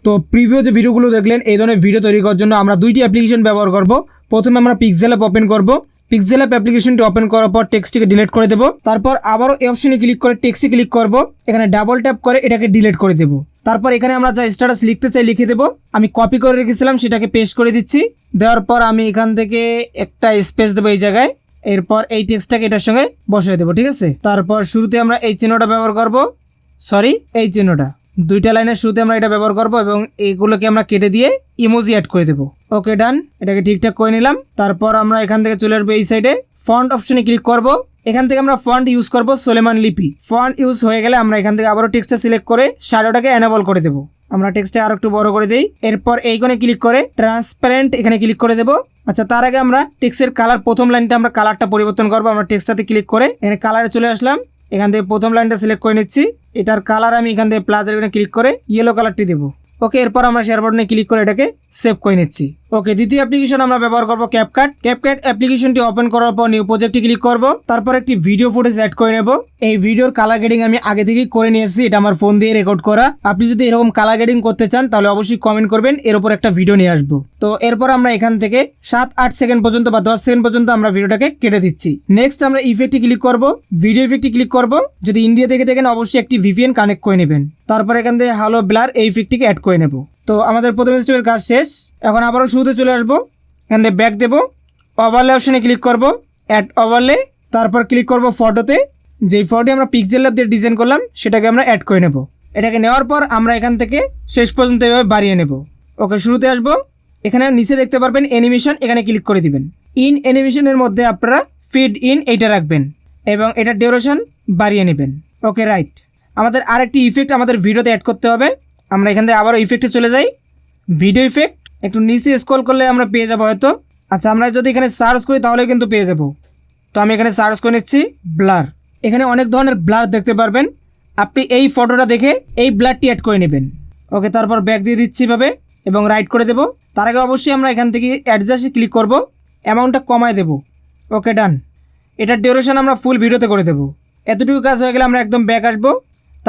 তো প্রিভিউ যে ভিডিওগুলো দেখলেন এই ধরনের ভিডিও তৈরি করার জন্য আমরা দুইটি অ্যাপ্লিকেশন ব্যবহার করব। প্রথমে আমরা পিক্সেল অ্যাপ ওপেন করব। পিক্সেল অ্যাপ অ্যাপ্লিকেশনটি ওপেন করার পর টেক্সটটিকে ডিলিট করে দেব। তারপর আবারও এই অপশনে ক্লিক করে টেক্সটে ক্লিক করব। এখানে ডাবল ট্যাপ করে এটাকে ডিলিট করে দেব। তারপর এখানে আমরা যা স্ট্যাটাস লিখতে চাই লিখে দেব। আমি কপি করে রেখেছিলাম সেটাকে পেস্ট করে দিচ্ছি। দেওয়ার পর আমি এখান থেকে একটা স্পেস দেবো এই জায়গায়। এরপর এই টেক্সটটাকে এটার সঙ্গে বসিয়ে দেবো, ঠিক আছে। তারপর শুরুতে আমরা এই চিহ্নটা ব্যবহার করব, এই চিহ্নটা দুইটা লাইনের শুরুতে আমরা এটা ব্যবহার করব এবং এইগুলোকে আমরা কেটে দিয়ে ইমোজি অ্যাড করে দেবো। ওকে, ডান। এটাকে ঠিকঠাক করে নিলাম। তারপর আমরা এখান থেকে চলে আসবো এই সাইডে, ফন্ট অপশনে ক্লিক করব। এখান থেকে আমরা ফন্ট ইউজ করব সোলেমান লিপি। ফন্ট ইউজ হয়ে গেলে আমরা এখান থেকে আবারও টেক্সটটা সিলেক্ট করে শ্যাডোটাকে এনেবল করে দেবো। আমরা টেক্সটটা আর একটু বড় করে দেই। এরপর এই কোণে ক্লিক করে ট্রান্সপারেন্ট এখানে ক্লিক করে দেবো। আচ্ছা, তার আগে আমরা টেক্সটের কালার, প্রথম লাইনটা আমরা কালারটা পরিবর্তন করবো। আমরা টেক্সটটাতে ক্লিক করে এখানে কালারে চলে আসলাম। এখান থেকে প্রথম লাইনটা সিলেক্ট করে নিচ্ছি। এটার কালার আমি এখান থেকে প্লাসের এখানে ক্লিক করে ইয়েলো কালারটি দেবো। ওকে, এরপর আমরা শেয়ার বাটনে ক্লিক করে এটাকে সেভ করে নিচ্ছি। ওকে, দ্বিতীয় অ্যাপ্লিকেশন আমরা ব্যবহার করব ক্যাপকাট। ক্যাপকাট অ্যাপ্লিকেশনটি ওপেন করার পর নিউ প্রজেক্টে ক্লিক করব। তারপর একটি ভিডিও ফুটেজ অ্যাড করে নেব। এই ভিডিওর কালার গ্রেডিং আমি আগে থেকেই করে নিয়েছি, এটা আমার ফোন দিয়ে রেকর্ড করা। আপনি যদি এরকম কালার গ্রেডিং করতে চান তাহলে অবশ্যই কমেন্ট করবেন, এর উপর একটা ভিডিও নিয়ে আসবো। তো এরপর আমরা এখান থেকে 7-8 সেকেন্ড পর্যন্ত বা 10 সেকেন্ড পর্যন্ত আমরা ভিডিওটাকে কেটে দিচ্ছি। নেক্সট আমরা ইফেক্টে ক্লিক করব, ভিডিও ইফেক্টে ক্লিক করব। যদি ইন্ডিয়া থেকে দেখেন অবশ্যই একটি VPN কানেক্ট করে নেবেন। তারপর এখান থেকে হ্যালো ব্লার এই ইফেক্টটিকে অ্যাড করে নেব। তো আমাদের প্রথম স্টেপের কাজ শেষ। এখন আবারও শুরুতে চলে আসবো। এখান থেকে ব্যাক দেবো, ওভারলে অপশনে ক্লিক করব, অ্যাড ওভারলে। তারপর ক্লিক করব ফটোতে। যেই ফটোটি আমরা পিক্সেল ল্যাব দিয়ে ডিজাইন করলাম সেটাকে আমরা অ্যাড করে নেব। এটাকে নেওয়ার পর আমরা এখান থেকে শেষ পর্যন্ত এভাবে বাড়িয়ে নেব। ওকে, শুরুতে আসবো। এখানে নিচে দেখতে পারবেন অ্যানিমেশন, এখানে ক্লিক করে দিবেন। ইন অ্যানিমেশনের মধ্যে আপনারা ফিড ইন এইটা রাখবেন এবং এটার ডিউরেশন বাড়িয়ে নেবেন। ওকে, রাইট। আমাদের আরেকটি ইফেক্ট আমাদের ভিডিওতে অ্যাড করতে হবে। আমরা এখান থেকে আবারও ইফেক্টে চলে যাই, ভিডিও ইফেক্ট। একটু নিচে স্ক্রল করলে আমরা পেয়ে যাবো হয়তো। আচ্ছা, আমরা যদি এখানে সার্চ করি তাহলে কিন্তু পেয়ে যাব। তো আমি এখানে সার্চ করে নিচ্ছি ব্লার। এখানে অনেক ধরনের ব্লার দেখতে পারবেন। আপনি এই ফটোটা দেখে এই ব্লারটি অ্যাড করে নেবেন। ওকে, তারপর ব্যাক দিয়ে দিচ্ছি এভাবে এবং রাইট করে দেবো। তার আগে অবশ্যই আমরা এখান থেকে অ্যাডজাস্টে ক্লিক করব, অ্যামাউন্টটা কমায় দেবো। ওকে, ডান। এটার ডিউরেশন আমরা ফুল ভিডিওতে করে দেবো। এতটুকু কাজ হয়ে গেলে আমরা একদম ব্যাক আসবো।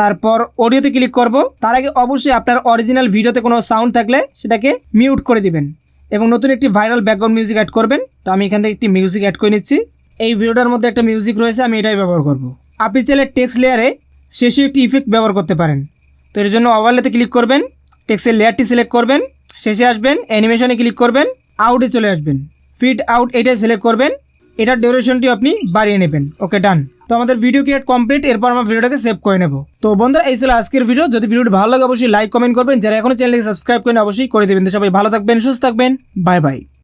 তারপর অডিওতে ক্লিক করব। তার আগে অবশ্যই আপনার অরিজিনাল ভিডিওতে কোনো সাউন্ড থাকলে সেটাকে মিউট করে দিবেন এবং নতুন একটি ভাইরাল ব্যাকগ্রাউন্ড মিউজিক অ্যাড করবেন। তো আমি এখান থেকে একটি মিউজিক অ্যাড করে নিচ্ছি। এই ভিডিওটার মধ্যে একটা মিউজিক রয়েছে, আমি এটাই ব্যবহার করব। আপনি চাইলে টেক্সট লেয়ারে শেষে একটি ইফেক্ট ব্যবহার করতে পারেন। তো এর জন্য ওভারলেতে ক্লিক করবেন, টেক্সটের লেয়ারটি সিলেক্ট করবেন, শেষে আসবেন, অ্যানিমেশনে ক্লিক করবেন, আউটে চলে আসবেন, ফিড আউট এটাই সিলেক্ট করবেন। এটার ডিউরেশনটি আপনি বাড়িয়ে নেবেন। ওকে, ডান। তো আমাদের ভিডিও ক্রিয়েট কমপ্লিট। এরপর আমরা ভিডিওটাকে সেভ করে নেব। তো বন্ধুরা, এই ছিল আজকের ভিডিও। যদি ভিডিওটি ভালো লাগে অবশ্যই লাইক কমেন্ট করবেন। যারা এখনো চ্যানেলকে সাবস্ক্রাইব করেন অবশ্যই করে দেবেন। তো সবাই ভালো থাকবেন, সুস্থ থাকবেন। Bye bye.